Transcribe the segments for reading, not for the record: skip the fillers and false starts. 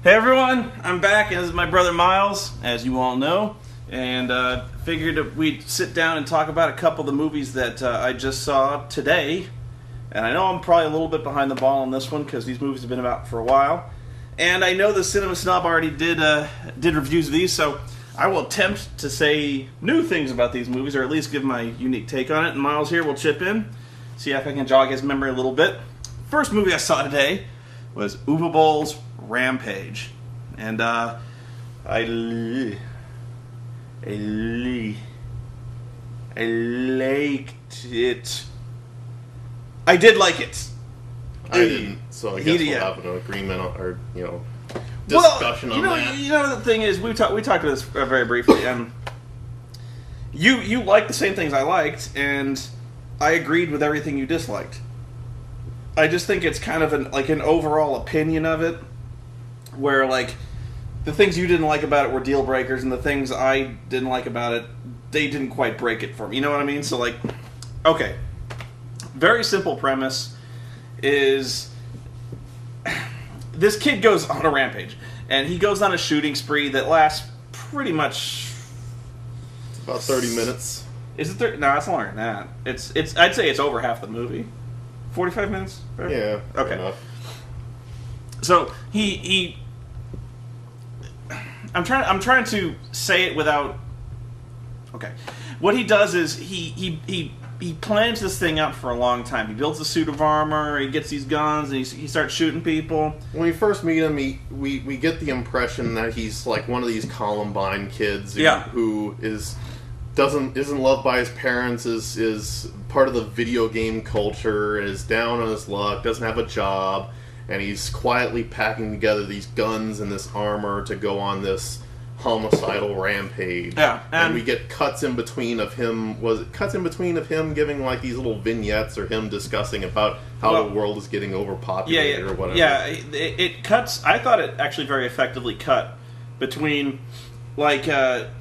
Hey everyone, I'm back. This is my brother Miles, as you all know, and figured we'd sit down and talk about a couple of the movies that I just saw today. And I know I'm probably a little bit behind the ball on this one because these movies have been out for a while. And I know the Cinema Snob already did reviews of these, so I will attempt to say new things about these movies, or at least give my unique take on it. And Miles here will chip in, see if I can jog his memory a little bit. First movie I saw today was Uwe Boll's Rampage, and I liked it. I did like it. I didn't, so I guess we'll have an agreement on, or discussion on that. You know, the thing is, we talked about this very briefly, and you liked the same things I liked, and I agreed with everything you disliked. I just think it's kind of an overall opinion of it, where like the things you didn't like about it were deal breakers, and the things I didn't like about it, they didn't quite break it for me. You know what I mean? So like, okay, very simple premise is this kid goes on a rampage, and he goes on a shooting spree that lasts pretty much about 30 minutes. Is it 30? No, it's longer than that. It's. I'd say it's over half the movie. 45 minutes? Fair? Yeah. Okay. Enough. So he I'm trying to say it without. Okay. What he does is he plans this thing out for a long time. He builds a suit of armor. He gets these guns, and he starts shooting people. When we first meet him, we get the impression that he's like one of these Columbine kids who isn't loved by his parents, is part of the video game culture, is down on his luck, doesn't have a job, and he's quietly packing together these guns and this armor to go on this homicidal rampage. Yeah, and we get cuts in between of him. Was it cuts in between of him giving like these little vignettes, or him discussing about how the world is getting overpopulated or whatever? Yeah, it cuts. I thought it actually very effectively cut between like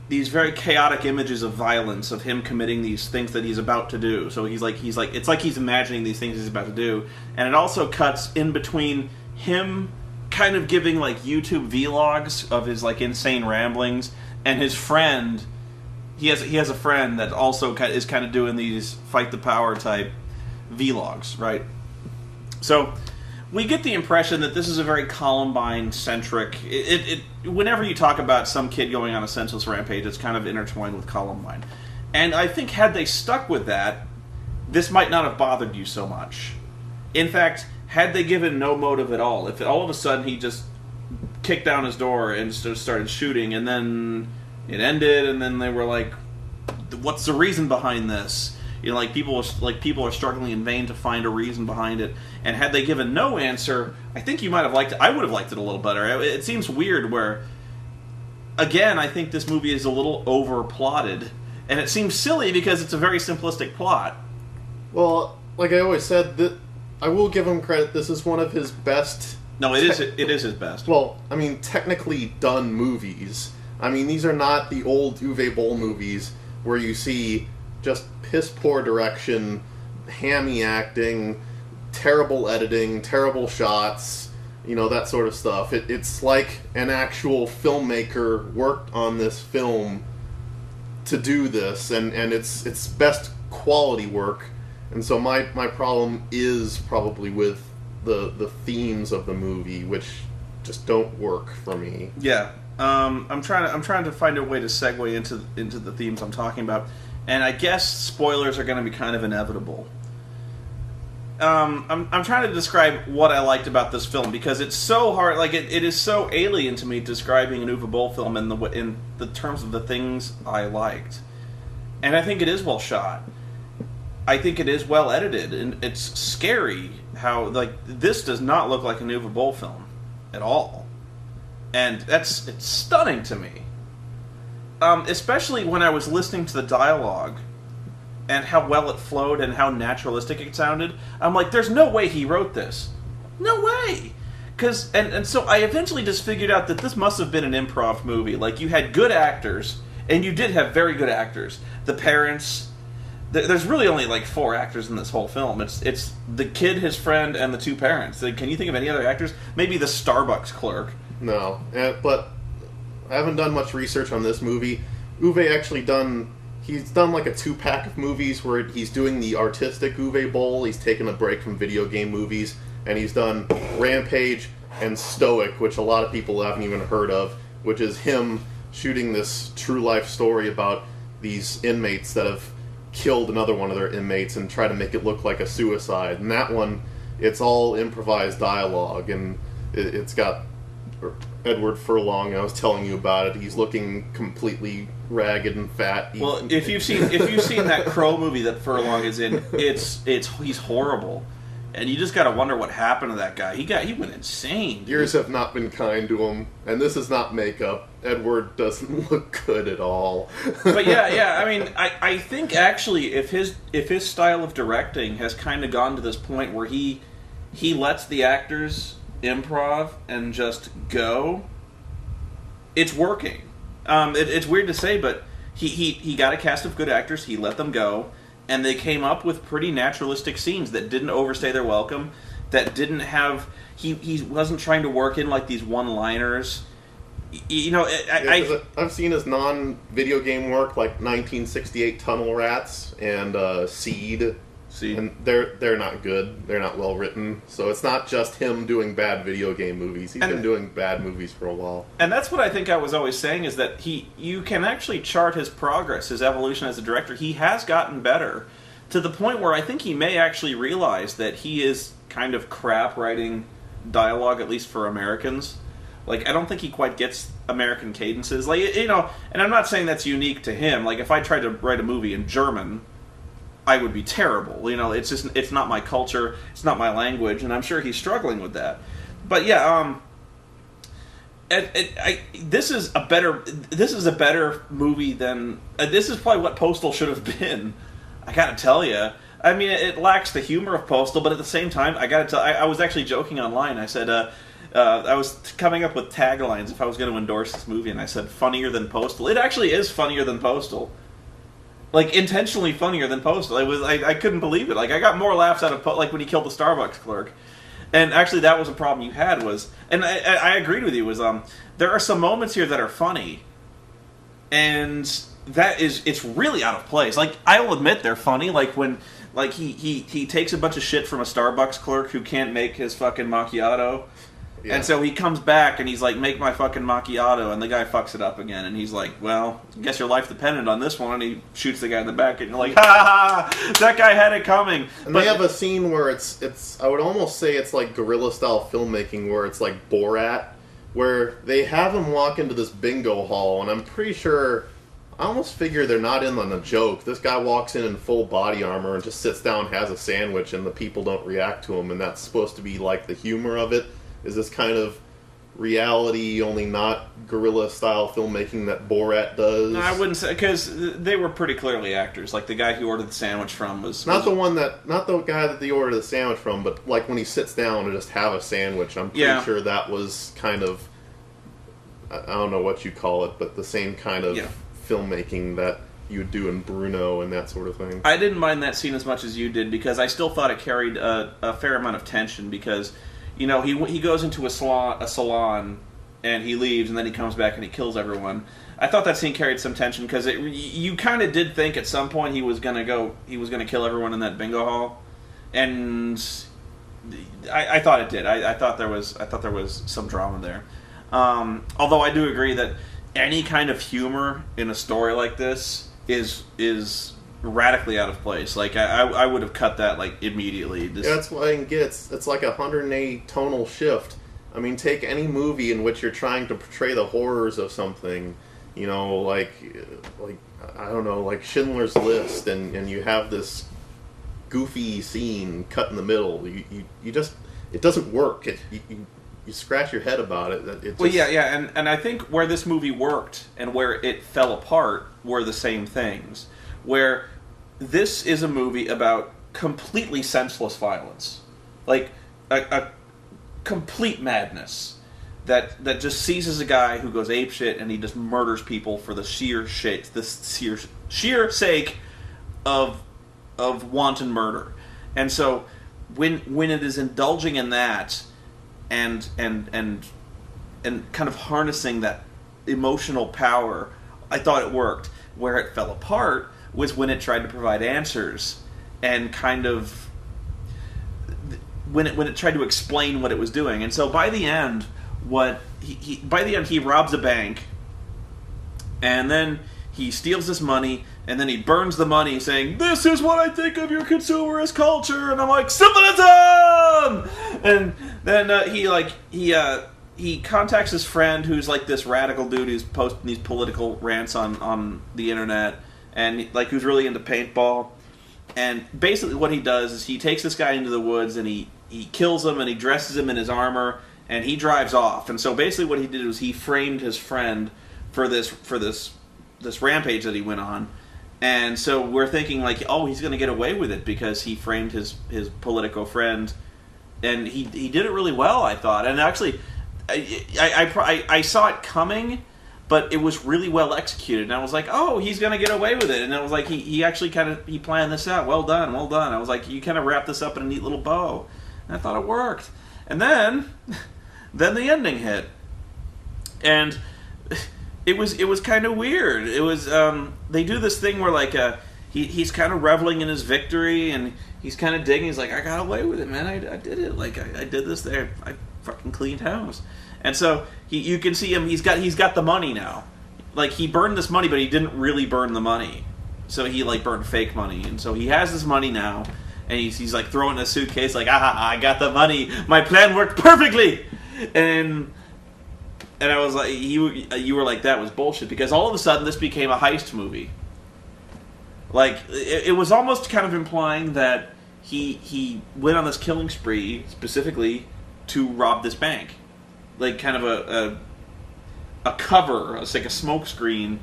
these very chaotic images of violence, of him committing these things that he's about to do. So he's like it's like he's imagining these things he's about to do, and it also cuts in between him kind of giving like YouTube vlogs of his like insane ramblings, and his friend. He has a friend that also is kind of doing these fight the power type vlogs, right? So we get the impression that this is a very Columbine-centric. Whenever you talk about some kid going on a senseless rampage, it's kind of intertwined with Columbine. And I think had they stuck with that, this might not have bothered you so much. In fact, had they given no motive at all, if all of a sudden he just kicked down his door and just started shooting, and then it ended, and then they were like, what's the reason behind this? You know, people are struggling in vain to find a reason behind it. And had they given no answer, I think you might have liked it. I would have liked it a little better. It seems weird where, again, I think this movie is a little over-plotted. And it seems silly because it's a very simplistic plot. Well, like I always said, I will give him credit. This is one of his best... No, it is his best. Well, I mean, technically done movies. I mean, these are not the old Uwe Boll movies where you see just piss-poor direction, hammy acting, terrible editing, terrible shots, that sort of stuff. It's like an actual filmmaker worked on this film to do this, and it's best quality work. And so my problem is probably with the themes of the movie, which just don't work for me. Yeah. I'm trying to find a way to segue into the themes I'm talking about. And I guess spoilers are going to be kind of inevitable. I'm trying to describe what I liked about this film, because it's so hard. Like it is so alien to me describing an Uwe Boll film in the terms of the things I liked. And I think it is well shot. I think it is well edited, and it's scary how this does not look like an Uwe Boll film at all, and it's stunning to me. Especially when I was listening to the dialogue and how well it flowed and how naturalistic it sounded. I'm like, there's no way he wrote this. No way! And so I eventually just figured out that this must have been an improv movie. Like, you had good actors, and you did have very good actors. The parents... There's really only like 4 actors in this whole film. It's the kid, his friend, and the 2 parents. Can you think of any other actors? Maybe the Starbucks clerk. No, but I haven't done much research on this movie. Uwe he's done like a 2-pack of movies where he's doing the artistic Uwe Boll. He's taken a break from video game movies, and he's done Rampage and Stoic, which a lot of people haven't even heard of, which is him shooting this true life story about these inmates that have killed another one of their inmates and try to make it look like a suicide. And that one, it's all improvised dialogue, and it's got Edward Furlong. I was telling you about it. He's looking completely ragged and fat. Well, if you've seen that Crow movie that Furlong is in, he's horrible, and you just got to wonder what happened to that guy. He went insane. Dude. Years have not been kind to him, and this is not makeup. Edward doesn't look good at all. But yeah. I mean, I think actually, if his style of directing has kind of gone to this point where he lets the actors improv and just go, it's working. It's weird to say, but he got a cast of good actors, he let them go, and they came up with pretty naturalistic scenes that didn't overstay their welcome, that didn't have... He wasn't trying to work in like these one-liners. You know, I've seen his non-video game work, like 1968 Tunnel Rats and Seed. And they're not good. They're not well written. So it's not just him doing bad video game movies. He's been doing bad movies for a while. And that's what I think I was always saying, is that you can actually chart his progress, his evolution as a director. He has gotten better to the point where I think he may actually realize that he is kind of crap writing dialogue, at least for Americans. Like, I don't think he quite gets American cadences. Like, you know, and I'm not saying that's unique to him. Like, if I tried to write a movie in German, I would be terrible. You know, it's not my culture, it's not my language, and I'm sure he's struggling with that. But yeah, this is a better movie than this is probably what Postal should have been. I gotta tell you. I mean, it lacks the humor of Postal, but at the same time, I gotta tell. I was actually joking online. I said I was coming up with taglines if I was going to endorse this movie, and I said funnier than Postal. It actually is funnier than Postal. Like, intentionally funnier than Postal. I couldn't believe it. Like, I got more laughs out of like when he killed the Starbucks clerk. And actually, that was a problem you had was, and I agreed with you, was there are some moments here that are funny, and it's really out of place. Like, I will admit they're funny. Like when he takes a bunch of shit from a Starbucks clerk who can't make his fucking macchiato. Yeah. And so he comes back and he's like, make my fucking macchiato, and the guy fucks it up again, and he's like, well, I guess your life depended on this one, and he shoots the guy in the back, and you're like, ha ha ha, that guy had it coming. And they have a scene where it's I would almost say it's like guerrilla-style filmmaking, where it's like Borat, where they have him walk into this bingo hall, and I'm pretty sure, I almost figure they're not in on a joke. This guy walks in full body armor and just sits down, has a sandwich, and the people don't react to him, and that's supposed to be like the humor of it. Is this kind of reality, only not guerrilla-style filmmaking that Borat does? No, I wouldn't say, because they were pretty clearly actors. Like, the guy who ordered the sandwich from was not the guy that they ordered the sandwich from, but like when he sits down to just have a sandwich. I'm pretty sure that was kind of, I don't know what you call it, but the same kind of filmmaking that you would do in Bruno and that sort of thing. I didn't mind that scene as much as you did, because I still thought it carried a fair amount of tension, because... You know, he goes into a salon, and he leaves, and then he comes back and he kills everyone. I thought that scene carried some tension, because you kind of did think at some point he was gonna kill everyone in that bingo hall, and I thought it did. I thought there was some drama there. Although I do agree that any kind of humor in a story like this is radically out of place. Like, I would have cut that, like, immediately. That's what I can get. It's like a 180 tonal shift. I mean, take any movie in which you're trying to portray the horrors of something, you know, like I don't know, like Schindler's List, and you have this goofy scene cut in the middle. You just, it doesn't work. You scratch your head about it. Well, yeah, and I think where this movie worked and where it fell apart were the same things. Where this is a movie about completely senseless violence, like a complete madness that just seizes a guy who goes apeshit and he just murders people for the sheer sake of wanton murder. And so when it is indulging in that and kind of harnessing that emotional power, I thought it worked. Where it fell apart was when it tried to provide answers, and kind of when it tried to explain what it was doing. And so by the end, he robs a bank, and then he steals this money, and then he burns the money, saying, "This is what I think of your consumerist culture." And I'm like, "Symbolism!" And then he contacts his friend, who's like this radical dude who's posting these political rants on the internet, and like who's really into paintball. And basically what he does is he takes this guy into the woods, and he kills him, and he dresses him in his armor, and he drives off. And so basically what he did was he framed his friend for this rampage that he went on. And so we're thinking like, oh, he's going to get away with it because he framed his Politico friend, and he did it really well, I thought. And actually, I saw it coming, but it was really well executed. And I was like, oh, he's going to get away with it. And I was like, he actually he planned this out. Well done, well done. I was like, you kind of wrapped this up in a neat little bow. And I thought it worked. And then the ending hit, and it was kind of weird. It was they do this thing where like he's kind of reveling in his victory, and he's kind of digging. He's like, I got away with it, man. I did it. Like I did this there. I fucking cleaned house. And so you can see him. He's got the money now. Like he burned this money, but he didn't really burn the money. So he like burned fake money, and so he has this money now, and he's like throwing a suitcase, like, I got the money. My plan worked perfectly. And I was like, you were like, that was bullshit, because all of a sudden this became a heist movie. Like it was almost kind of implying that he went on this killing spree specifically to rob this bank, like kind of a cover, it's like a smoke screen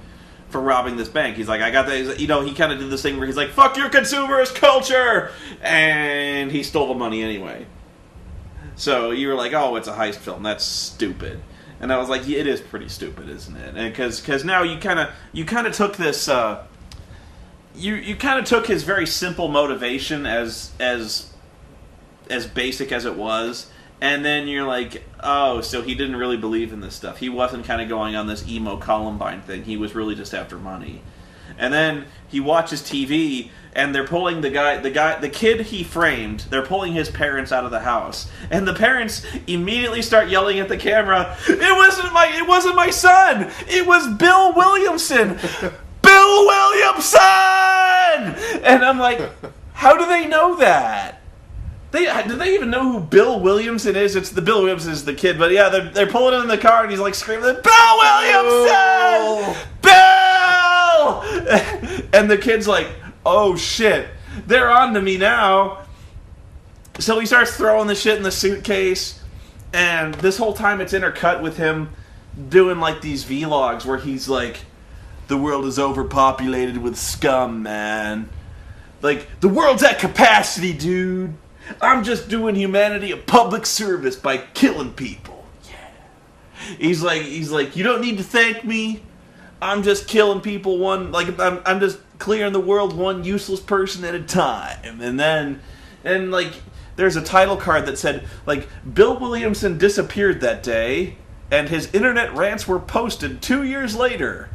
for robbing this bank. He's like, I got that. He kind of did this thing where he's like, fuck your consumerist culture, and he stole the money anyway. So you were like, oh, it's a heist film. That's stupid. And I was like, yeah, it is pretty stupid, isn't it? And because now you kind of took this. You kind of took his very simple motivation as basic as it was, and then you're like, oh, so he didn't really believe in this stuff. He wasn't kind of going on this emo Columbine thing. He was really just after money. And then he watches TV, and they're pulling the kid he framed. They're pulling his parents out of the house, and the parents immediately start yelling at the camera, "It wasn't my son. It was Bill Williamson." Bill Williamson! And I'm like, how do they know that? Do they even know who Bill Williamson is? It's the Bill Williamson is the kid, but yeah, they're pulling him in the car, and he's like screaming, "Bill Williamson! Bill!" And the kid's like, oh shit, they're on to me now. So he starts throwing the shit in the suitcase, and this whole time it's intercut with him doing like these vlogs where he's like, the world is overpopulated with scum, man. Like, the world's at capacity, dude. I'm just doing humanity a public service by killing people. Yeah. He's like, you don't need to thank me. I'm just killing people I'm just clearing the world one useless person at a time. And like, there's a title card that said, like, Bill Williamson disappeared that day, and his internet rants were posted 2 years later.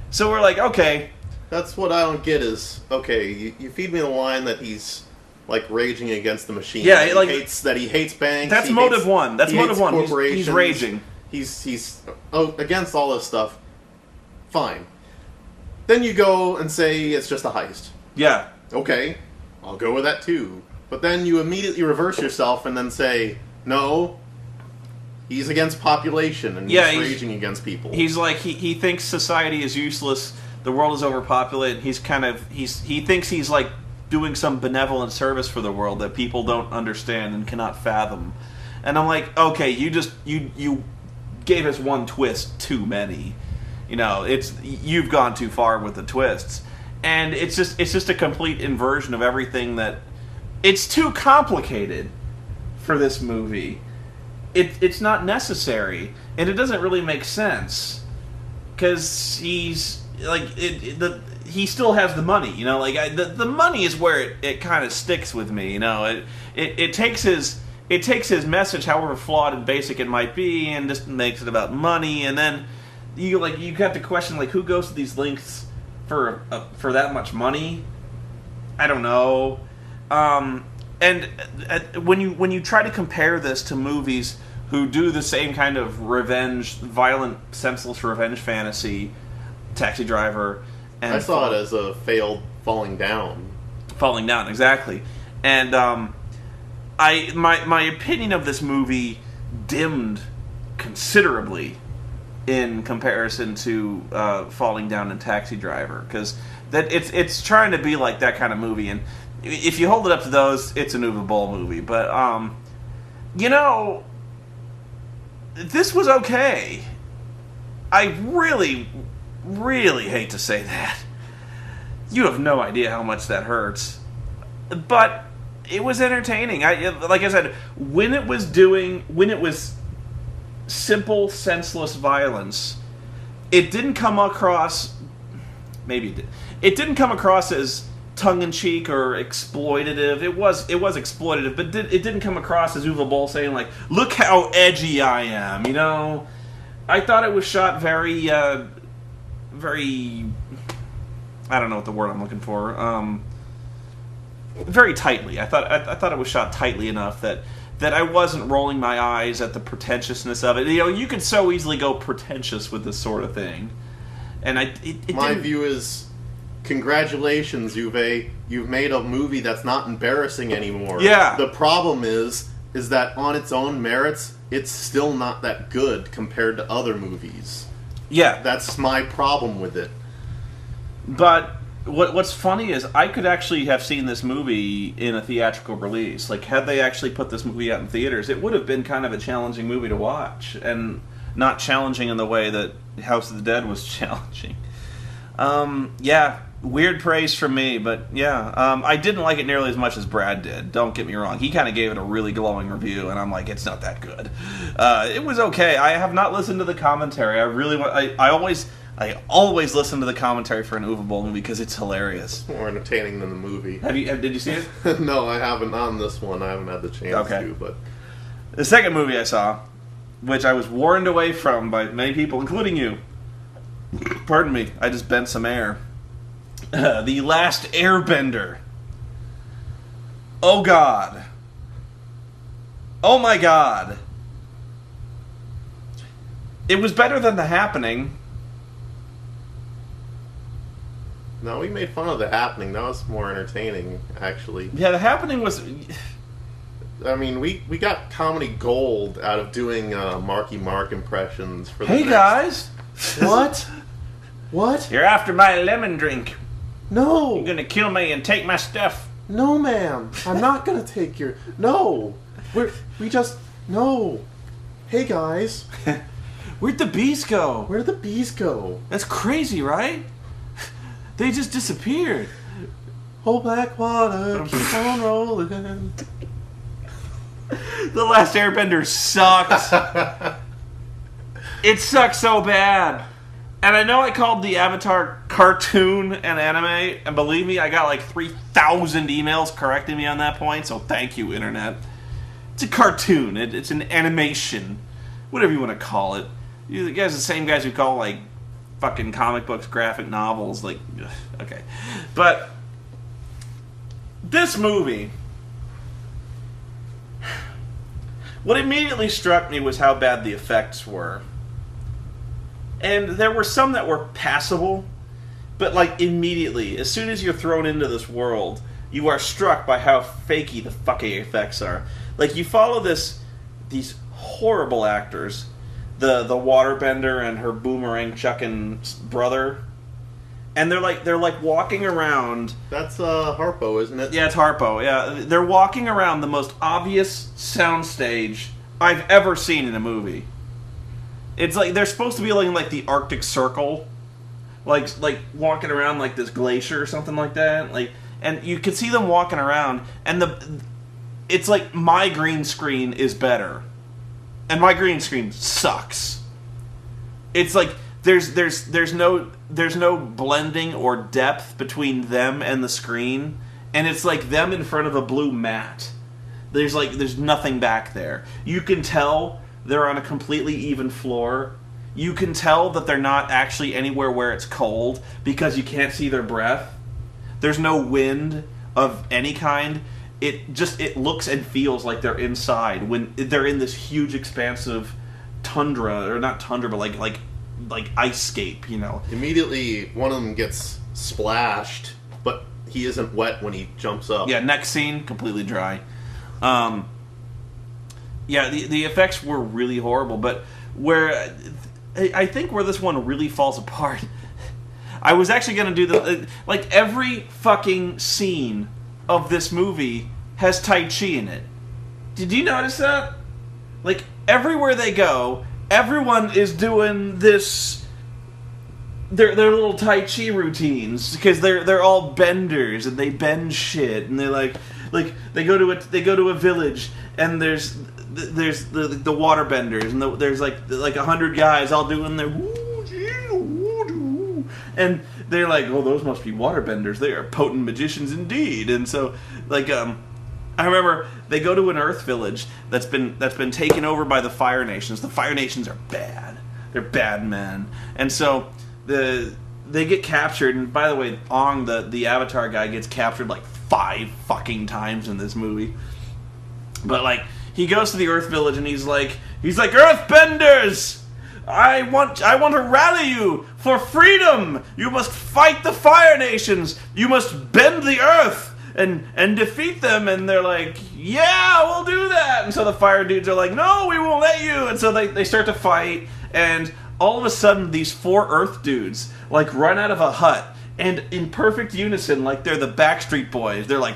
So we're like, okay. That's what I don't get is, okay, you feed me the line that he's, like, raging against the machine. Yeah, he hates banks. That's motive one. That's motive one. He's raging. He's against all this stuff. Fine. Then you go and say it's just a heist. Yeah. Okay, I'll go with that too. But then you immediately reverse yourself and then say, no, he's against population, and he's raging against people. He's like, he thinks society is useless, the world is overpopulated, he thinks he's like doing some benevolent service for the world that people don't understand and cannot fathom. And I'm like, okay, you gave us one twist too many. You've gone too far with the twists. And it's just a complete inversion of everything that... It's too complicated for this movie. It's not necessary, and it doesn't really make sense, because he's like he still has the money, the money is where it kind of sticks with me, it takes his it takes his message, however flawed and basic it might be, and just makes it about money. And then you have to question who goes to these lengths for that much money. I don't know. And when you try to compare this to movies who do the same kind of violent, senseless revenge fantasy, Taxi Driver, and I saw it as a failed Falling Down. Falling Down, exactly. And my opinion of this movie dimmed considerably in comparison to Falling Down and Taxi Driver, because it's trying to be like that kind of movie, and if you hold it up to those, it's an Uwe Boll movie. But this was okay. I really, really hate to say that. You have no idea how much that hurts. But it was entertaining. Like I said, when it was simple, senseless violence, it didn't come across... Maybe it did. It didn't come across as tongue-in-cheek or exploitative. It was exploitative, but it didn't come across as Uwe Boll saying, look how edgy I am, I thought it was shot very, very... I don't know what the word I'm looking for. Very tightly. I thought it was shot tightly enough that I wasn't rolling my eyes at the pretentiousness of it. You could so easily go pretentious with this sort of thing. And my view is, congratulations, Uwe. You've made a movie that's not embarrassing anymore. Yeah. The problem is that on its own merits, it's still not that good compared to other movies. Yeah. That's my problem with it. But what's funny is I could actually have seen this movie in a theatrical release. Had they actually put this movie out in theaters, it would have been kind of a challenging movie to watch. And not challenging in the way that House of the Dead was challenging. Yeah, weird praise from me, but yeah. I didn't like it nearly as much as Brad did. Don't get me wrong. He kind of gave it a really glowing review, and I'm like, it's not that good. It was okay. I have not listened to the commentary. I always listen to the commentary for an Uwe Boll movie because it's hilarious. More entertaining than the movie. Did you see it? No, I haven't on this one. I haven't had the chance to. But the second movie I saw, which I was warned away from by many people, including you. Pardon me, I just bent some air. The Last Airbender. Oh God. Oh my God. It was better than The Happening. No, we made fun of The Happening. That was more entertaining, actually. Yeah, The Happening was... I mean, we got comedy gold out of doing Marky Mark impressions for the Hey, guys! What? What? You're after my lemon drink. No! You're gonna kill me and take my stuff. No, ma'am. I'm not gonna take your... No! No! Hey, guys. Where'd the bees go? Where'd the bees go? That's crazy, right? They just disappeared. Oh, black water, keep on rolling. The Last Airbender sucks. It sucks so bad. And I know I called the Avatar cartoon and anime, and believe me, I got 3,000 emails correcting me on that point, so thank you, Internet. It's a cartoon. It's an animation. Whatever you want to call it. You guys are the same guys who call, fucking comic books graphic novels. Okay. But this movie... What immediately struck me was how bad the effects were. And there were some that were passable, but immediately, as soon as you're thrown into this world, you are struck by how fakey the fucking effects are. You follow these horrible actors, the waterbender and her boomerang chucking brother, and they're walking around. That's Harpo, isn't it? Yeah, it's Harpo. Yeah, they're walking around the most obvious soundstage I've ever seen in a movie. It's they're supposed to be in the Arctic Circle, walking around this glacier or something like that. And you can see them walking around, and it's my green screen is better, and my green screen sucks. It's there's no blending or depth between them and the screen, and it's them in front of a blue mat. There's nothing back there. You can tell they're on a completely even floor. You can tell that they're not actually anywhere where it's cold because you can't see their breath. There's no wind of any kind. It looks and feels like they're inside when they're in this huge expansive tundra, or not tundra, but like ice-scape, you know. Immediately, one of them gets splashed, but he isn't wet when he jumps up. Yeah, next scene, completely dry. Yeah, the effects were really horrible, but where I think where this one really falls apart, I was actually going to do like every fucking scene of this movie has Tai Chi in it. Did you notice that? Like, everywhere they go, everyone is doing this, their little Tai Chi routines, because they're all benders, and they bend shit, and they're like they go to a village, and there's the water benders, and there's like 100 guys all doing their woo, and they're like, oh, those must be water benders. They are potent magicians indeed. And so, like, I remember they go to an Earth village that's been taken over by the Fire Nations. The Fire Nations are bad. They're bad men. And so they get captured. And by the way, Ong, the Avatar guy, gets captured like 5 fucking times in this movie. But like, he goes to the Earth village and he's like Earthbenders! I want to rally you for freedom. You must fight the Fire Nations. You must bend the Earth and defeat them. And they're like, yeah, we'll do that. And so the fire dudes are like, no, we won't let you. And so they start to fight. And all of a sudden, these 4 Earth dudes like run out of a hut. And in perfect unison, like they're the Backstreet Boys, they're like,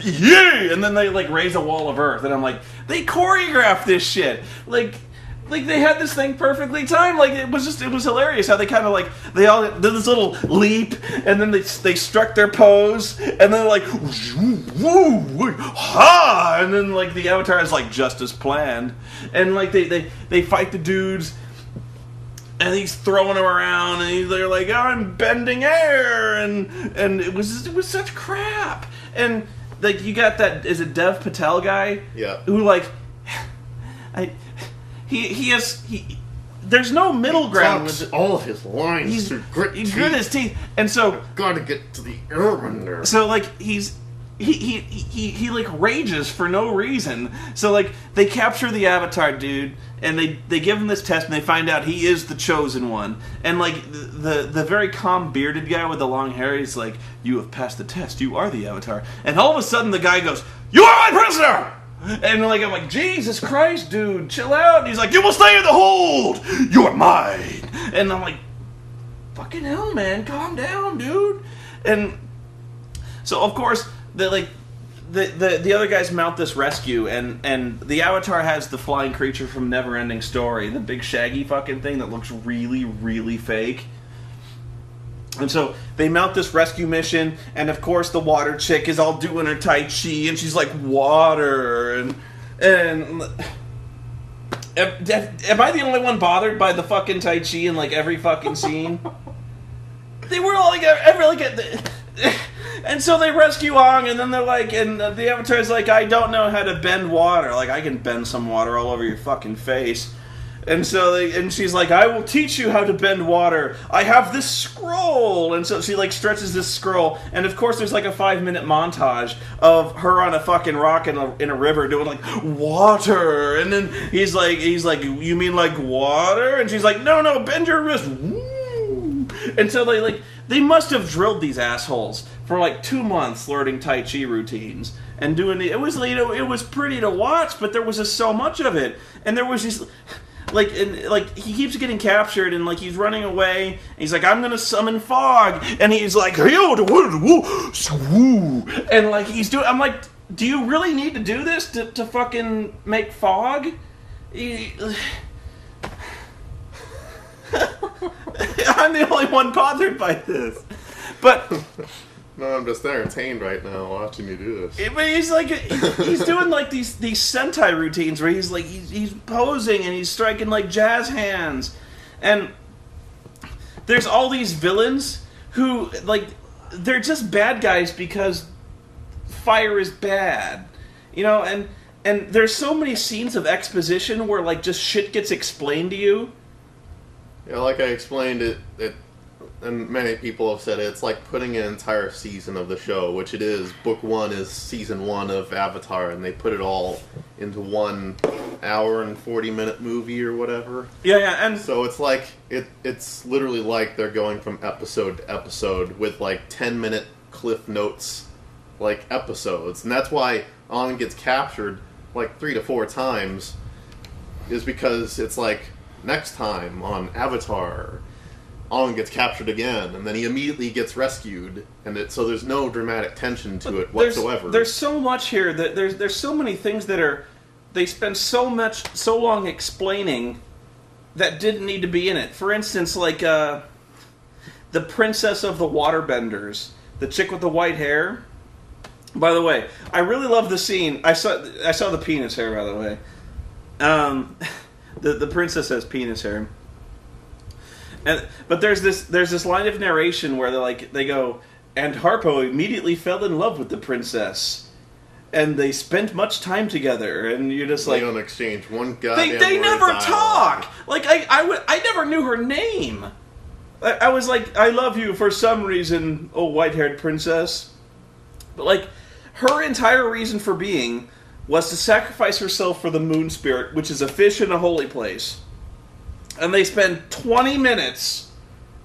yeah, and then they like raise a wall of earth, and I'm like, they choreographed this shit, like they had this thing perfectly timed. Like it was hilarious how they kind of like they all did this little leap, and then they struck their pose, and then they're like, woo, ha, and then like the Avatar is like just as planned, and like they fight the dudes. And he's throwing him around, and they're like, oh, I'm bending air, and it was such crap. And like you got that, is it Dev Patel guy? Yeah. Who like, there's no middle ground. With all of his lines through grit his teeth, and so I've got to get to the Airbender. So like he like rages for no reason. So like they capture the Avatar dude, and they give him this test, and they find out he is the chosen one. And like the very calm bearded guy with the long hair, he's like, you have passed the test, you are the Avatar. And all of a sudden the guy goes, you are my prisoner! And like I'm like, Jesus Christ, dude, chill out. And he's like, you will stay in the hold, you are mine. And I'm like, fucking hell, man, calm down, dude. And so of course the other guys mount this rescue, and the Avatar has the flying creature from Neverending Story, the big shaggy fucking thing that looks really, really fake. And so they mount this rescue mission, and of course the water chick is all doing her Tai Chi, and she's like, water, and am I the only one bothered by the fucking Tai Chi in like every fucking scene? They were all like, and so they rescue Ong, and then they're like, and the Avatar's like, I don't know how to bend water. Like, I can bend some water all over your fucking face. And so and she's like, I will teach you how to bend water. I have this scroll. And so she like stretches this scroll, and of course there's like a 5-minute montage of her on a fucking rock in a river doing like water. And then he's like, you mean like water? And she's like, no, bend your wrist. Woo. And so they must have drilled these assholes for like 2 months learning Tai Chi routines and doing it. It was pretty to watch, but there was just so much of it, and there was just like he keeps getting captured, and like he's running away, and he's like, I'm gonna summon fog, and he's like, and like he's doing. I'm like, do you really need to do this to fucking make fog? I'm the only one bothered by this. But no, I'm just entertained right now watching you do this. But he's like, he's doing like these Sentai routines where he's like, he's posing and he's striking like jazz hands, and there's all these villains who like they're just bad guys because fire is bad. You know, and there's so many scenes of exposition where, like, just shit gets explained to you. Yeah, like I explained it, and many people have said it, it's like putting an entire season of the show, which it is. Book 1 is season 1 of Avatar, and they put it all into 1 hour and 40-minute movie or whatever. Yeah, and so it's like, it's literally like they're going from episode to episode with, like, 10-minute Cliff Notes, like, episodes. And that's why Aang gets captured, like, 3 to 4 times, is because it's like, next time on Avatar, Aang gets captured again, and then he immediately gets rescued, and so there's no dramatic tension to it whatsoever. There's so much here that there's so many things that are, they spend so long explaining that didn't need to be in it. For instance, like the princess of the waterbenders, the chick with the white hair. By the way, I really love the scene. I saw the penis hair, by the way. The princess has penis hair. But there's this line of narration where they go, and Harpo immediately fell in love with the princess, and they spent much time together, and you're just like, they don't exchange one goddamn they word never of talk. Like I never knew her name. I was like, I love you for some reason, oh white-haired princess. But like, her entire reason for being was to sacrifice herself for the moon spirit, which is a fish in a holy place. And they spend 20 minutes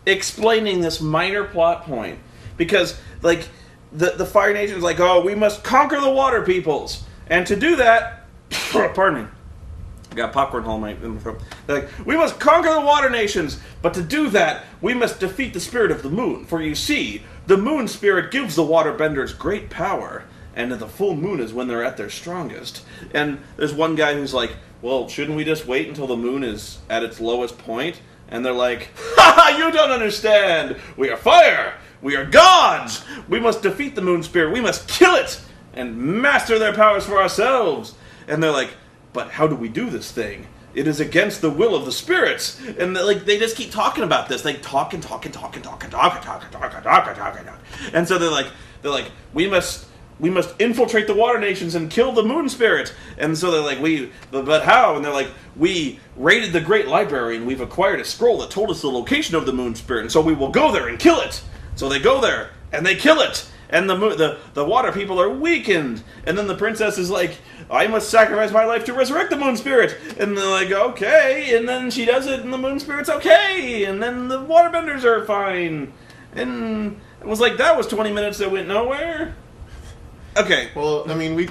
explaining this minor plot point. Because, like, the Fire Nation's like, oh, we must conquer the water peoples. And to do that, pardon me, I got popcorn hole in my throat. They're like, we must conquer the water nations, but to do that, we must defeat the spirit of the moon. For you see, the moon spirit gives the waterbenders great power, and the full moon is when they're at their strongest. And there's one guy who's like, well, shouldn't we just wait until the moon is at its lowest point? And they're like, ha ha, you don't understand! We are fire! We are gods! We must defeat the moon spirit, we must kill it! And master their powers for ourselves! And they're like, but how do we do this thing? It is against the will of the spirits! And they just keep talking about this. They talk. And so they're like, we must infiltrate the water nations and kill the moon spirit. And so they're like, but how? And they're like, we raided the great library and we've acquired a scroll that told us the location of the moon spirit, and so we will go there and kill it. So they go there and they kill it, and the water people are weakened. And then the princess is like, I must sacrifice my life to resurrect the moon spirit. And they're like, okay. And then she does it, and the moon spirit's okay. And then the waterbenders are fine. And it was like, that was 20 minutes that went nowhere. Okay. Well, I mean,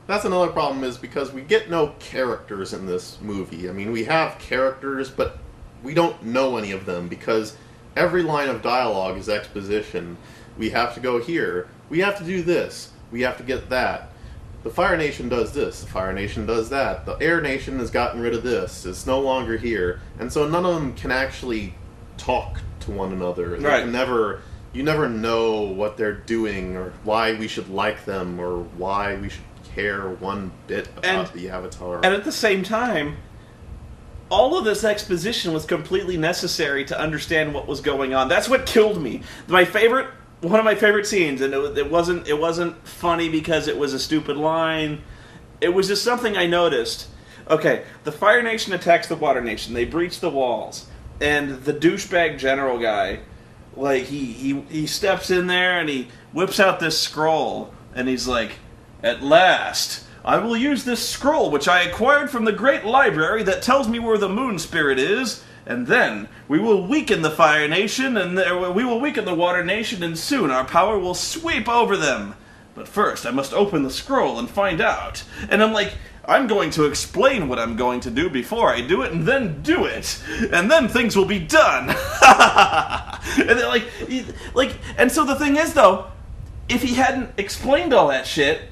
that's another problem, is because we get no characters in this movie. I mean, we have characters, but we don't know any of them, because every line of dialogue is exposition. We have to go here. We have to do this. We have to get that. The Fire Nation does this. The Fire Nation does that. The Air Nation has gotten rid of this. It's no longer here. And so none of them can actually talk to one another. Right. You never know what they're doing, or why we should like them, or why we should care one bit about the Avatar. And at the same time, all of this exposition was completely necessary to understand what was going on. That's what killed me. One of my favorite scenes, and it wasn't funny because it was a stupid line. It was just something I noticed. Okay, the Fire Nation attacks the Water Nation. They breach the walls, and the douchebag general guy, like, he steps in there and he whips out this scroll, and he's like, at last, I will use this scroll which I acquired from the great library that tells me where the moon spirit is, and then we will weaken the Fire Nation, and we will weaken the Water Nation, and soon our power will sweep over them. But first, I must open the scroll and find out. And I'm like, I'm going to explain what I'm going to do before I do it, and then do it, and then things will be done. And they're and so the thing is, though, if he hadn't explained all that shit,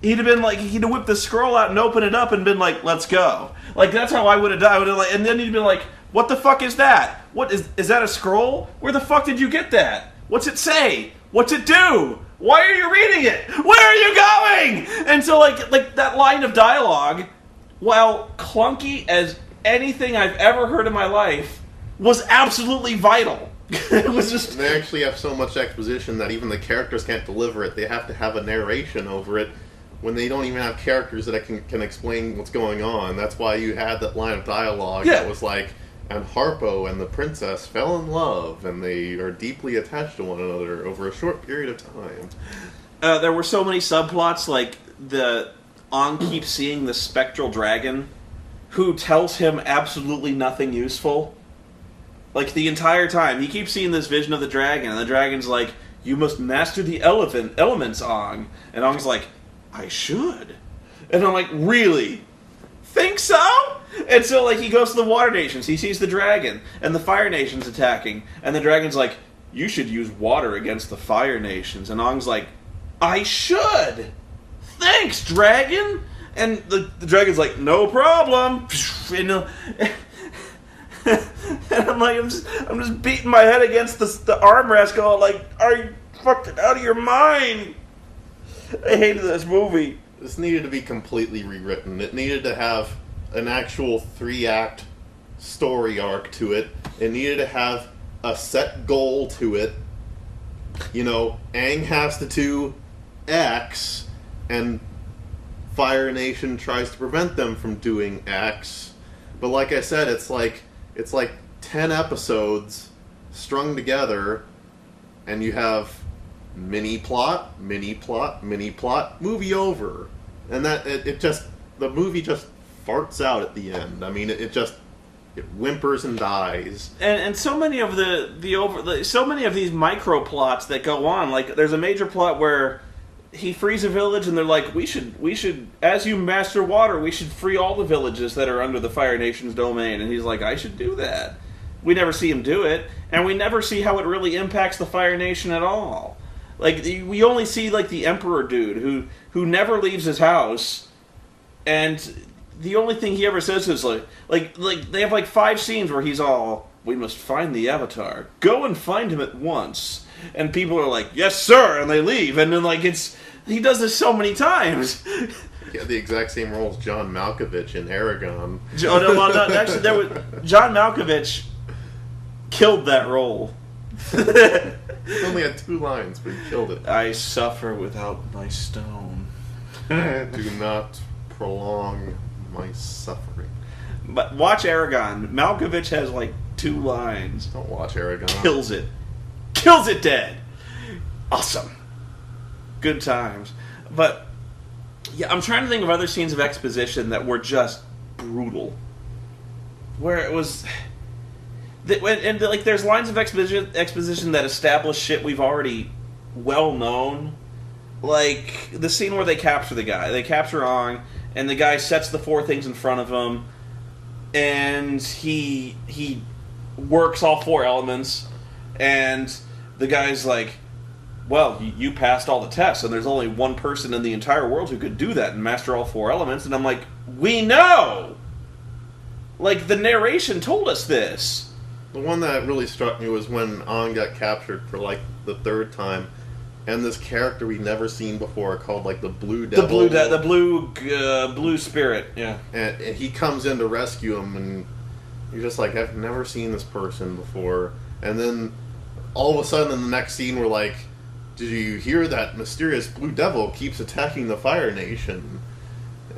he'd have whipped the scroll out and opened it up and been like, let's go. Like, that's how I would have done. And then he'd been like, what the fuck is that? What is that a scroll? Where the fuck did you get that? What's it say? What's it do? Why are you reading it? Where are you going? And so, like that line of dialogue, while clunky as anything I've ever heard in my life, was absolutely vital It was just... And they actually have so much exposition that even the characters can't deliver it. They have to have a narration over it when they don't even have characters that can explain what's going on. That's why you had that line of dialogue that was like, and Harpo and the princess fell in love, and they are deeply attached to one another over a short period of time. There were so many subplots, like Ong keeps seeing the spectral dragon, who tells him absolutely nothing useful. Like, the entire time, he keeps seeing this vision of the dragon, and the dragon's like, you must master the elements, Ong. And Ong's like, I should. And I'm like, really? Think so? And so, like, he goes to the Water Nations, he sees the dragon, and the Fire Nations attacking, and the dragon's like, you should use water against the Fire Nations. And Ong's like, I should! Thanks, dragon! And the dragon's like, no problem! And I'm like, I'm just beating my head against the armrest going like, are you fucking out of your mind? I hated this movie. This needed to be completely rewritten. It needed to have an actual 3-act story arc to it. It needed to have a set goal to it. You know, Aang has to do X, and Fire Nation tries to prevent them from doing X. But like I said, it's like 10 episodes strung together, and you have mini plot, movie over. And that the movie just farts out at the end. I mean, it whimpers and dies. And so many of so many of these micro plots that go on, like there's a major plot where he frees a village, and they're like, we should, as you master water, we should free all the villages that are under the Fire Nation's domain. And he's like, I should do that. We never see him do it, and we never see how it really impacts the Fire Nation at all. Like, we only see, like, the Emperor dude, who never leaves his house, and the only thing he ever says is, like they have, like, 5 scenes where he's all, we must find the Avatar. Go and find him at once. And people are like, yes, sir, and they leave. And then, like, he does this so many times. Yeah, the exact same role as John Malkovich in Aragon. Actually, John Malkovich killed that role. He only had 2 lines, but he killed it. I suffer without my stone. Do not prolong my suffering. But watch Aragon. Malkovich has, like, 2 lines. Don't watch Aragon. Kills it. Kills it dead. Awesome. Good times. But, yeah, I'm trying to think of other scenes of exposition that were just brutal. Where it was... And like, there's lines of exposition that establish shit we've already well known. Like, the scene where they capture the guy. They capture Ong, and the guy sets the 4 things in front of him, and he works all 4 elements, and the guy's like, well, you passed all the tests, and there's only one person in the entire world who could do that and master all 4 elements. And I'm like, we know! Like, the narration told us this. The one that really struck me was when Ong got captured for, like, the 3rd time, and this character we'd never seen before called, like, the Blue Devil. The blue spirit, yeah. And he comes in to rescue him, and you're just like, I've never seen this person before. And then, all of a sudden, in the next scene, we're like, did you hear that mysterious Blue Devil keeps attacking the Fire Nation?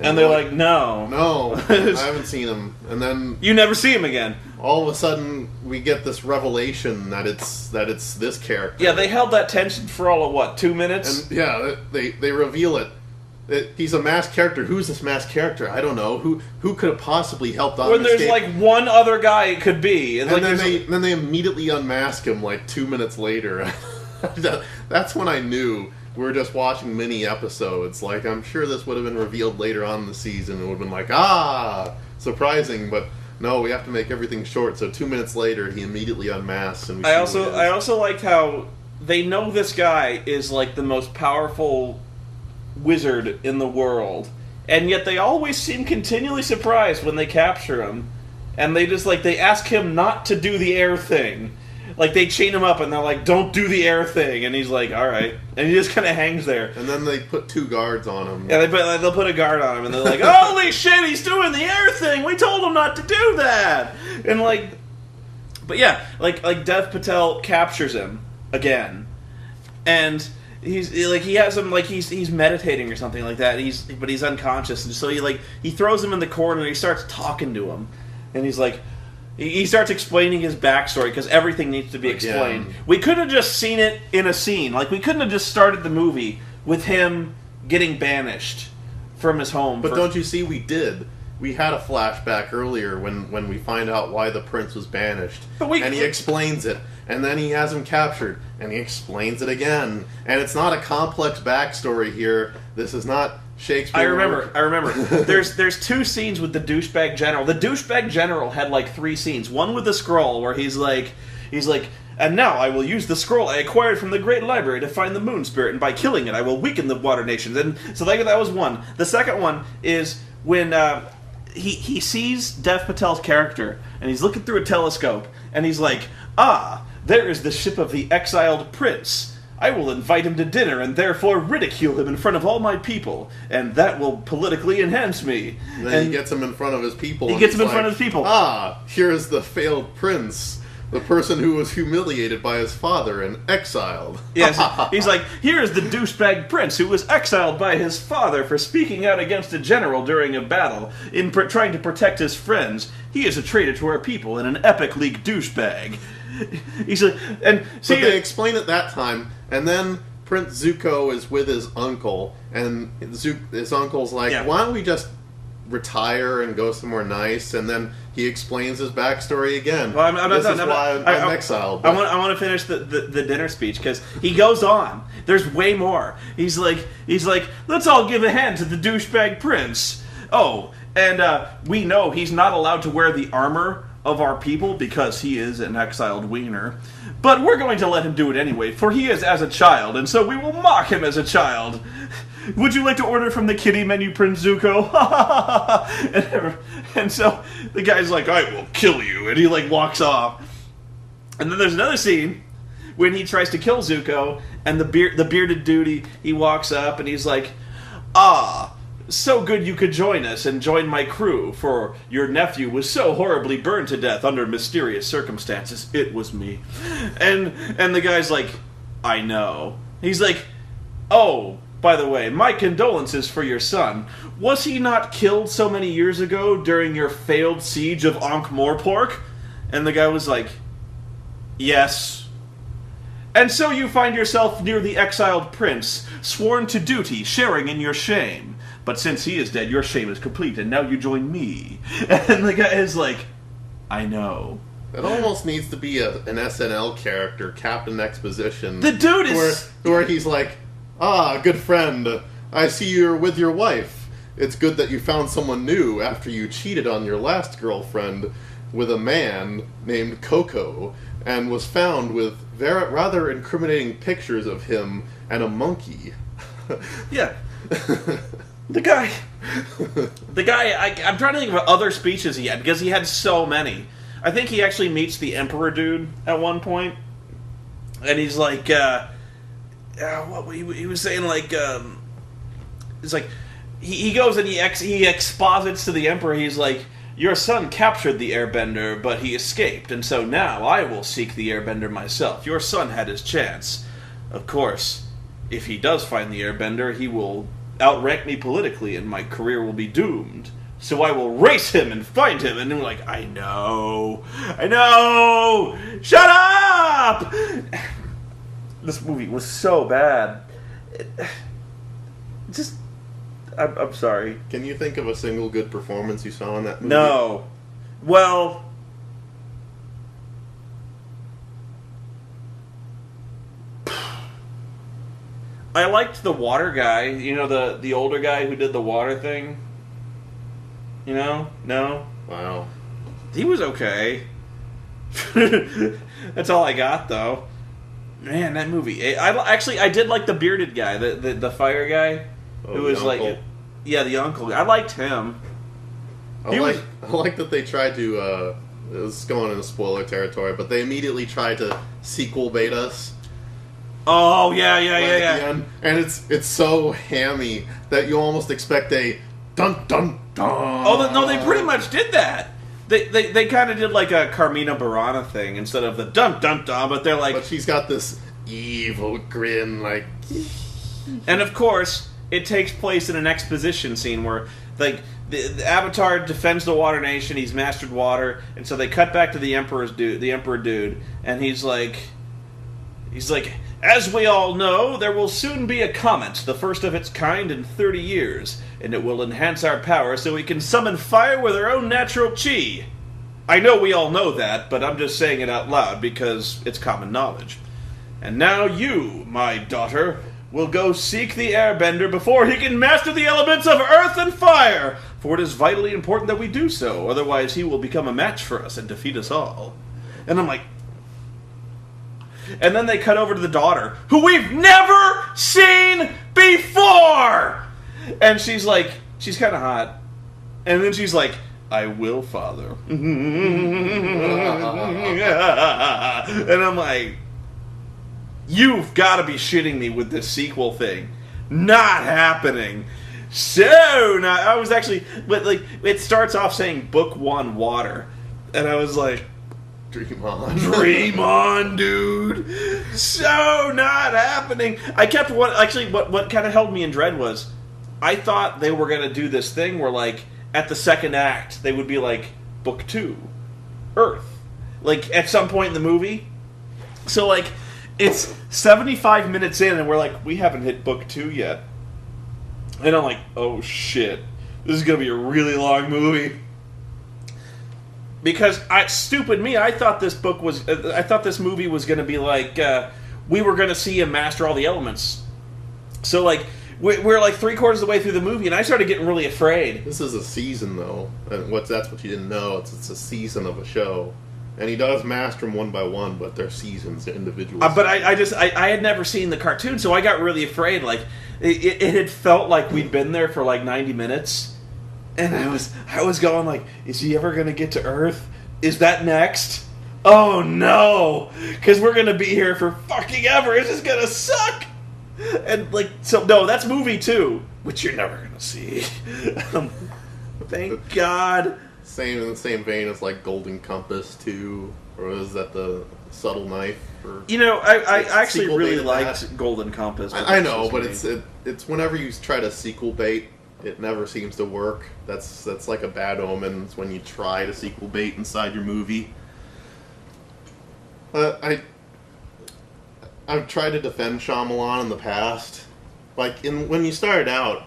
And they're like, no. No, I haven't seen him. And then... You never see him again. All of a sudden, we get this revelation that it's this character. Yeah, they held that tension for all of, what, 2 minutes? And, yeah, they reveal it. He's a masked character. Who's this masked character? I don't know. Who could have possibly helped Ong when there's, escape? like, one other guy it could be. And like, then they immediately unmask him, like, 2 minutes later. That's when I knew we were just watching mini episodes. Like, I'm sure this would have been revealed later on in the season. It would have been like, surprising, but no, we have to make everything short. So 2 minutes later, he immediately unmasks, and I also liked how they know this guy is, like, the most powerful wizard in the world, and yet they always seem continually surprised when they capture him, and they just, like, they ask him not to do the air thing. Like, they chain him up, and they're like, don't do the air thing. And he's like, alright. And he just kind of hangs there. And then they put 2 guards on him. Yeah, they'll put a guard on him, and they're like, holy shit, he's doing the air thing! We told him not to do that! And, like, But yeah, like Dev Patel captures him again, and he has him like he's meditating or something like that. But he's unconscious, and so he throws him in the corner and he starts talking to him, and he's like. He starts explaining his backstory because everything needs to be explained. Again. We could have just seen it in a scene. Like, we couldn't have just started the movie with him getting banished from his home. But don't you see, we did. We had a flashback earlier when we find out why the prince was banished. And he explains it. And then he has him captured. And he explains it again. And it's not a complex backstory here. This is not... Shakespeare. I remember. There's 2 scenes with the douchebag general. The douchebag general had like 3 scenes. One with the scroll where he's like, and now I will use the scroll I acquired from the Great Library to find the Moon Spirit, and by killing it I will weaken the Water Nations. And so that was one. The second one is when he sees Dev Patel's character, and he's looking through a telescope, and he's like, there is the ship of the exiled prince. I will invite him to dinner and therefore ridicule him in front of all my people, and that will politically enhance me. Then he gets him in front of his people. He gets him in front of his people. Here's the failed prince, the person who was humiliated by his father and exiled. Yes, he's like, here's the douchebag prince who was exiled by his father for speaking out against a general during a battle, in trying to protect his friends. He is a traitor to our people and an Epic League douchebag. He's like, and see, but they explain it that time, and then Prince Zuko is with his uncle, and his uncle's like, why don't we just retire and go somewhere nice? And then he explains his backstory again. Well, I'm not done. I'm exiled. I want to finish the dinner speech because he goes on. There's way more. He's like, let's all give a hand to the douchebag prince. Oh, and we know he's not allowed to wear the armor of our people because he is an exiled wiener. But we're going to let him do it anyway, for he is as a child, and so we will mock him as a child. Would you like to order from the kiddie menu, Prince Zuko? and so the guy's like, I will kill you, and he walks off. And then there's another scene when he tries to kill Zuko, and the bearded dude, he walks up, and he's like, so good you could join us and join my crew, for your nephew was so horribly burned to death under mysterious circumstances. It was me. And the guy's like, I know. He's like, oh, by the way, my condolences for your son. Was he not killed so many years ago during your failed siege of Ankh-Morpork? And the guy was like, yes. And so you find yourself near the exiled prince, sworn to duty, sharing in your shame. But since he is dead, your shame is complete, and now you join me. And the guy is like, I know. It almost needs to be an SNL character, Captain Exposition. The dude is... Where he's like, good friend, I see you're with your wife. It's good that you found someone new after you cheated on your last girlfriend with a man named Coco, and was found with rather incriminating pictures of him and a monkey. Yeah. The guy, I'm trying to think of other speeches he had, because he had so many. I think he actually meets the Emperor dude at one point, and he's like, what he was saying, it's like, he goes and he exposits to the Emperor, he's like, your son captured the Airbender, but he escaped, and so now I will seek the Airbender myself. Your son had his chance. Of course, if he does find the Airbender, he will outrank me politically, and my career will be doomed. So I will race him and find him. And I'm like, I know. Shut up! This movie was so bad. I'm sorry. Can you think of a single good performance you saw in that movie? No. Well, I liked the water guy. You know, the older guy who did the water thing? You know? No? Wow. He was okay. That's all I got, though. Man, that movie. I did like the bearded guy, the fire guy. Who was like... Yeah, the uncle. I liked him. I like that they tried to... this is going into spoiler territory, but they immediately tried to sequel bait us. Oh, yeah. And it's so hammy that you almost expect a dun dun dun. Oh, no, they pretty much did that. They kind of did like a Carmina Burana thing instead of the dum dum dum, but they're like... But she's got this evil grin, like... And of course, it takes place in an exposition scene where, like, the Avatar defends the Water Nation, he's mastered water, and so they cut back to the Emperor dude, and he's like, as we all know, there will soon be a comet, the first of its kind in 30 years, and it will enhance our power so we can summon fire with our own natural chi. I know we all know that, but I'm just saying it out loud because it's common knowledge. And now you, my daughter, will go seek the Airbender before he can master the elements of earth and fire, for it is vitally important that we do so, otherwise he will become a match for us and defeat us all. And I'm like... And then they cut over to the daughter, who we've never seen before! And she's like, she's kind of hot. And then she's like, I will, father. And I'm like, you've got to be shitting me with this sequel thing. Not happening. So, I was actually, but like, it starts off saying Book 1, Water. And I was like, Dream on. Dream on, dude. So not happening. I kept, what kind of held me in dread was, I thought they were going to do this thing where, like, at the second act, they would be like, Book 2, Earth. Like, at some point in the movie. So, like, it's 75 minutes in, and we're like, we haven't hit Book 2 yet. And I'm like, oh shit. This is going to be a really long movie. Because, stupid me, I thought this movie was going to be like, we were going to see him master all the elements. So, like, we're like 3/4 of the way through the movie, and I started getting really afraid. This is a season, though. And that's what you didn't know. It's a season of a show. And he does master them one by one, but they're seasons, individual But I had never seen the cartoon, so I got really afraid. Like, it had felt like we'd been there for like 90 minutes. And I was going like, is he ever going to get to Earth? Is that next? Oh no! Because we're going to be here for fucking ever. It's just going to suck! And like, so no, that's movie 2, which you're never going to see. Thank God. In the same vein as like Golden Compass 2, or is that the Subtle Knife? Or you know, I actually really liked Golden Compass. I know, but it's whenever you try to sequel bait, it never seems to work. That's like a bad omen. It's when you try to sequel bait inside your movie. I've tried to defend Shyamalan in the past. Like when you started out,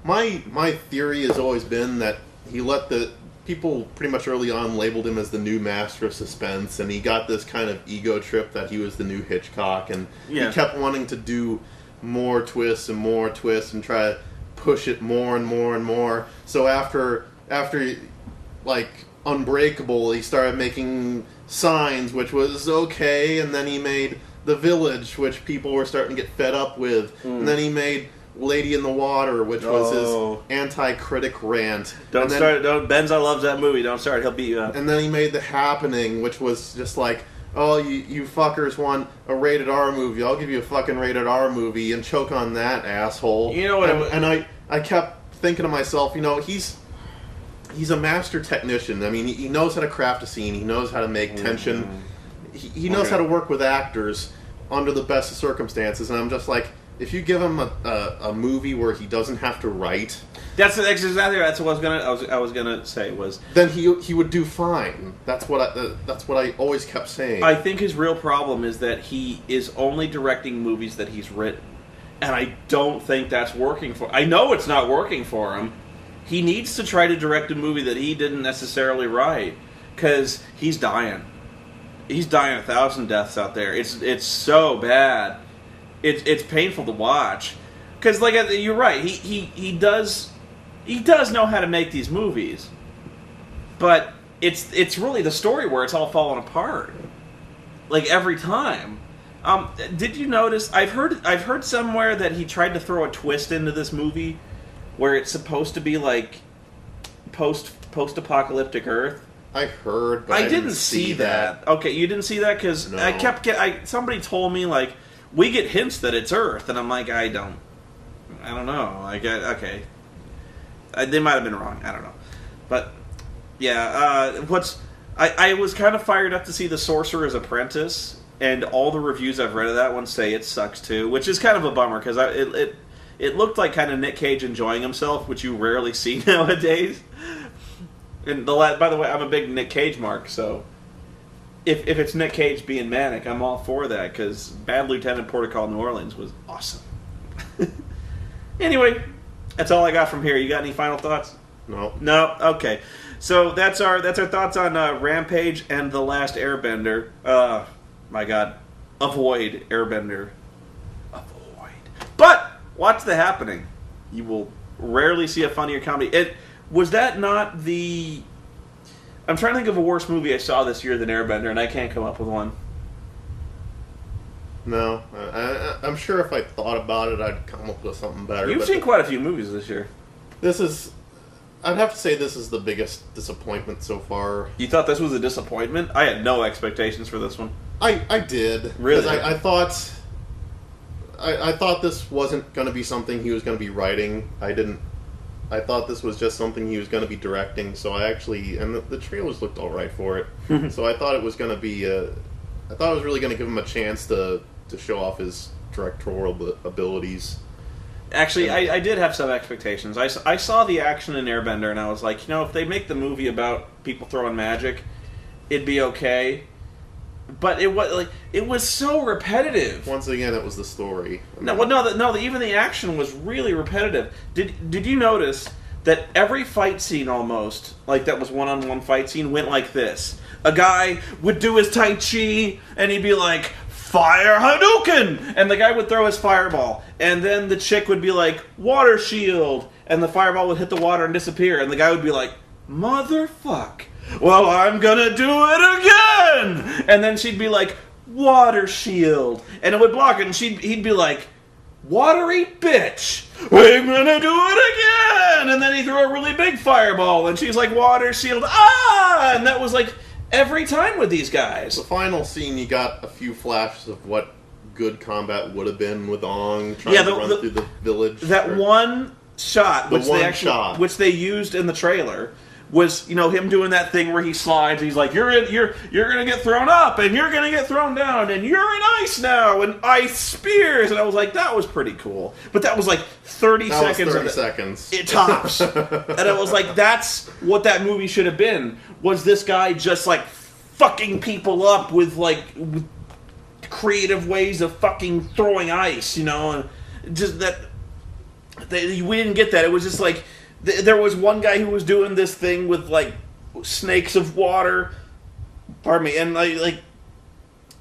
my theory has always been that he let the people pretty much early on labeled him as the new master of suspense, and he got this kind of ego trip that he was the new Hitchcock, and he kept wanting to do more twists and try to push it more and more and more. So after like Unbreakable, he started making Signs, which was okay, and then he made The Village, which people were starting to get fed up with, and then he made Lady in the Water, which was his anti-critic rant. Benza loves that movie. Don't start. He'll beat you up. And then he made The Happening, which was just like, oh, you fuckers want a rated R movie. I'll give you a fucking rated R movie and choke on that, asshole. You know what? I kept thinking to myself, you know, he's a master technician. I mean, he knows how to craft a scene. He knows how to make tension. He knows how to work with actors under the best of circumstances. And I'm just like, if you give him a movie where he doesn't have to write, that's exactly what I was gonna say was. Then he would do fine. That's what I always kept saying. I think his real problem is that he is only directing movies that he's written, and I don't think that's working for. I know it's not working for him. He needs to try to direct a movie that he didn't necessarily write, because he's dying. He's dying 1,000 deaths out there. It's so bad. It's painful to watch, because like you're right. He does know how to make these movies, but it's really the story where it's all falling apart, like every time. Did you notice? I've heard somewhere that he tried to throw a twist into this movie, where it's supposed to be like post-apocalyptic Earth. I heard, but I didn't see that. Okay, you didn't see that because no. Somebody told me like. We get hints that it's Earth, and I'm like, I don't know. Like, okay. They might have been wrong. I don't know. But Yeah, I was kind of fired up to see The Sorcerer's Apprentice, and all the reviews I've read of that one say it sucks too, which is kind of a bummer, because it looked like kind of Nick Cage enjoying himself, which you rarely see nowadays. And by the way, I'm a big Nick Cage mark, so if it's Nick Cage being manic, I'm all for that, because Bad Lieutenant Protocol New Orleans was awesome. Anyway, that's all I got from here. You got any final thoughts? No. No? Okay. So that's our thoughts on Rampage and The Last Airbender. My God. Avoid Airbender. Avoid. But watch The Happening. You will rarely see a funnier comedy. Was that not the... I'm trying to think of a worse movie I saw this year than Airbender, and I can't come up with one. No. I'm sure if I thought about it, I'd come up with something better. You've seen quite a few movies this year. I'd have to say this is the biggest disappointment so far. You thought this was a disappointment? I had no expectations for this one. I did. Really? Because I thought this wasn't going to be something he was going to be writing. I thought this was just something he was going to be directing. So and the trailers looked all right for it. So I thought it was going to be I thought it was really going to give him a chance to show off his directorial abilities. Actually, I did have some expectations. I saw the action in Airbender, and I was like, if they make the movie about people throwing magic, it'd be okay. But it was so repetitive. Once again, it was the story. Even the action was really repetitive. Did you notice that every fight scene almost, like that was one-on-one fight scene, went like this? A guy would do his Tai Chi, and he'd be like, Fire Hadouken! And the guy would throw his fireball. And then the chick would be like, Water Shield! And the fireball would hit the water and disappear. And the guy would be like, Motherfuck! Well, I'm gonna do it again! And then she'd be like, Water Shield! And it would block it, and he'd be like, Watery bitch! We're gonna do it again! And then he threw a really big fireball, and she's like, Water Shield! Ah! And that was like... every time with these guys. The final scene, you got a few flashes of what good combat would have been with Ong trying to run through the village. One shot, which they used in the trailer, was him doing that thing where he slides. He's like, "You're gonna get thrown up, and you're gonna get thrown down, and you're in ice now, and ice spears." And I was like, that was pretty cool. But that was like 30 seconds. 30 seconds. It tops. And I was like, that's what that movie should have been. Was this guy just like fucking people up with creative ways of fucking throwing ice, and just that we didn't get that. It was just like there was one guy who was doing this thing with like snakes of water. Pardon me, and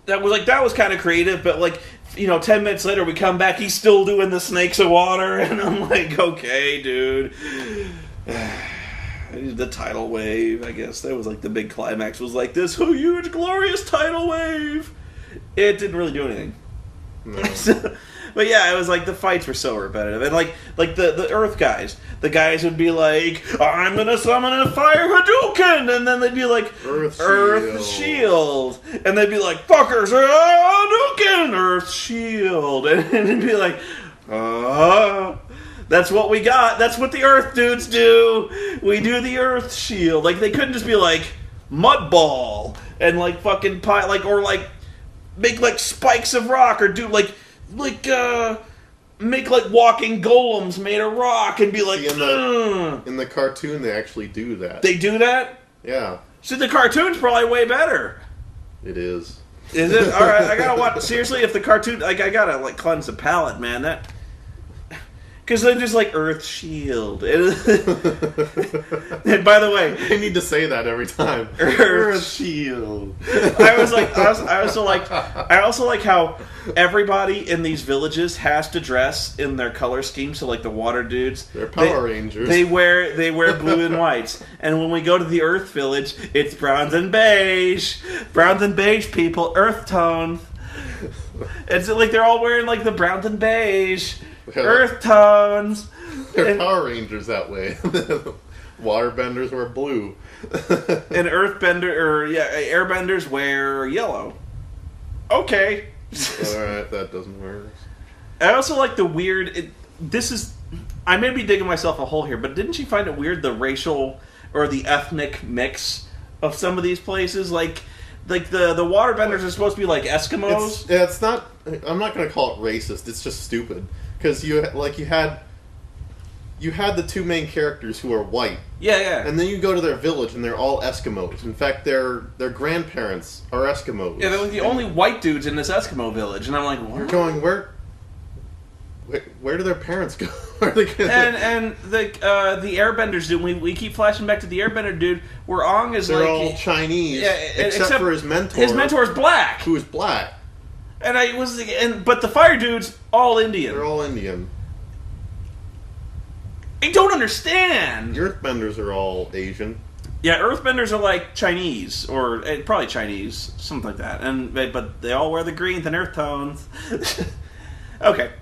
that was kind of creative, but 10 minutes later we come back, he's still doing the snakes of water, and I'm like, okay, dude. The tidal wave, I guess. That was like the big climax, was like this huge, glorious tidal wave. It didn't really do anything. No. But yeah, it was like the fights were so repetitive. And like the Earth guys, the guys would be like, I'm going to summon a Fire Hadouken! And then they'd be like, Earth Shield! And they'd be like, fuckers, Hadouken! Earth Shield! And it'd be like, that's what we got. That's what the Earth dudes do. We do the Earth Shield. Like, they couldn't just be like, Mud Ball! And like fucking or like, make like spikes of rock, or do make like walking golems made of rock and be like, in the cartoon they actually do that. They do that? Yeah. So the cartoon's probably way better. It is. Is it? Alright, I gotta watch. Seriously, if the cartoon, I gotta cleanse the palate, man. That... Because they're just like Earth Shield. And by the way, they need to say that every time. Earth Shield. I also like how everybody in these villages has to dress in their color scheme. So like the water dudes, they're Power Rangers. They wear blue and whites. And when we go to the Earth village, it's browns and beige. Browns and beige people, earth tone. It's like they're all wearing like the browns and beige. Earth tones. They're Power Rangers that way. Waterbenders wear blue. And airbenders wear yellow. Okay. Alright, that doesn't work. I also like the weird... I may be digging myself a hole here, but didn't you find it weird, the racial or the ethnic mix of some of these places. Like the waterbenders are supposed to be like Eskimos. It's not. I'm not going to call it racist. It's just stupid because you had the two main characters who are white. Yeah. And then you go to their village and they're all Eskimos. In fact, their grandparents are Eskimos. Yeah, they're like the only white dudes in this Eskimo village, and I'm like, what? You're going where do their parents go? Are they gonna... And the Airbenders dude. We keep flashing back to the Airbender dude. Where Ong is they're like all Chinese, yeah, except for his mentor. His mentor is black, who is black. But the fire dude's all Indian. They're all Indian. I don't understand. The Earthbenders are all Asian. Yeah, Earthbenders are like Chinese, or probably Chinese, something like that. But they all wear the greens and earth tones. Okay.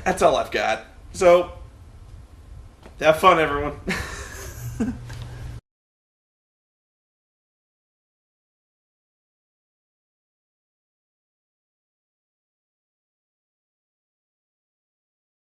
That's all I've got. So, have fun, everyone.